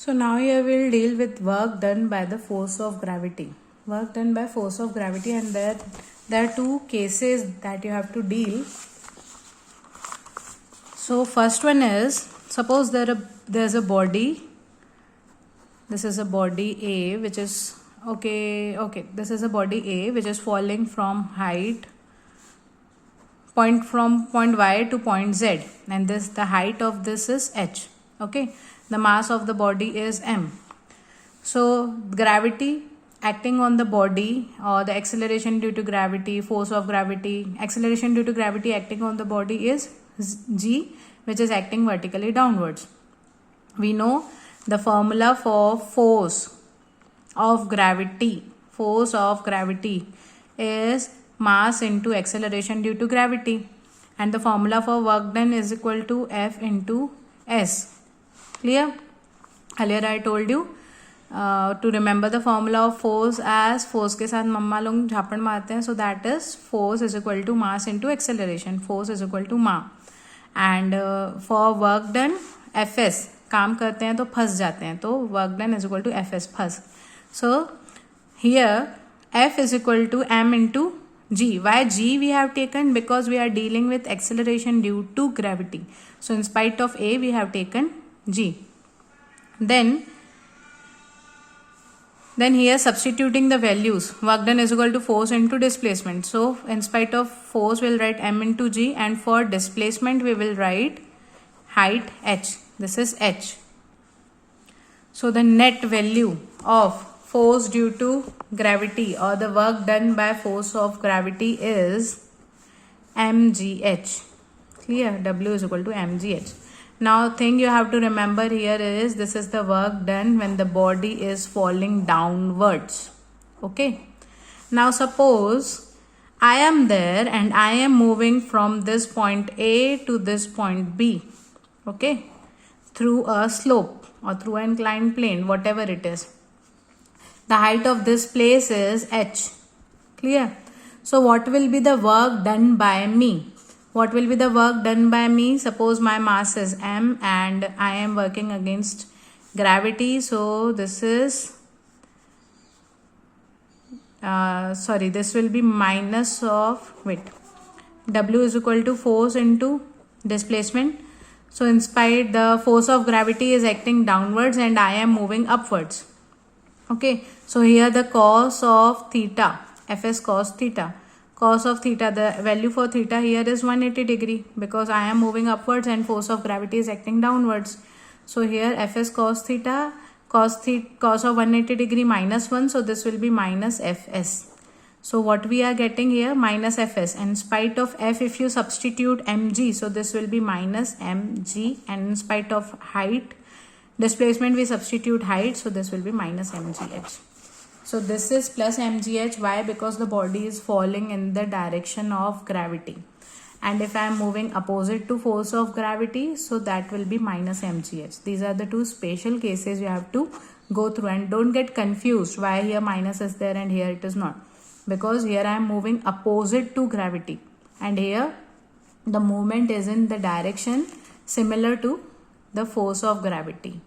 So now here we'll deal with work done by the force of gravity. Work done by force of gravity, and there are two cases that you have to deal. So first one is, suppose there's a body. This is a body A which is this is a body A which is falling from height from point Y to point Z, and the height of this is h. Okay, the mass of the body is m. So gravity acting on the body, or the acceleration due to gravity, force of gravity, acceleration due to gravity acting on the body is g, which is acting vertically downwards. We know the formula for force of gravity. Force of gravity is mass into acceleration due to gravity, and the formula for work done is equal to F into S. Clear? Earlier I told you to remember the formula of force as force के साथ मम्मा लोग झापड़ मारते हैं, so that is force is equal to mass into acceleration. Force is equal to ma. And for work done, Fs काम करते हैं तो फंस जाते हैं, तो work done is equal to Fs फंस. So here F is equal to m into g. Why g we have taken? Because we are dealing with acceleration due to gravity. So in spite of a, we have taken g. Then here substituting the values, work done is equal to force into displacement. So in spite of force, we'll write m into g, and for displacement we will write height h. This is h. So the net value of force due to gravity, or the work done by force of gravity, is mgh. Clear? W is equal to mgh. Now thing you have to remember here is, this is the work done when the body is falling downwards. Okay. Now suppose I am there and I am moving from this point A to this point B. Okay. Through a slope or through an inclined plane, whatever it is. The height of this place is h. Clear? So what will be the work done by me? What will be the work done by me? Suppose my mass is m and I am working against gravity. So this is, this will be minus of, W is equal to force into displacement. So in spite the force of gravity is acting downwards and I am moving upwards. Okay, so here the cos of theta, Fs cos theta. Cos of theta, the value for theta here is 180 degree, because I am moving upwards and force of gravity is acting downwards. So here Fs cos theta, cos of 180 degree minus 1, so this will be minus Fs. So what we are getting here, minus Fs, and in spite of F, if you substitute mg, so this will be minus mg, and in spite of height, displacement, we substitute height, so this will be minus mgh. So this is plus mgh. Why? Because the body is falling in the direction of gravity, and if I am moving opposite to force of gravity, so that will be minus mgh. These are the two special cases you have to go through, and don't get confused why here minus is there and here it is not, because here I am moving opposite to gravity and here the movement is in the direction similar to the force of gravity.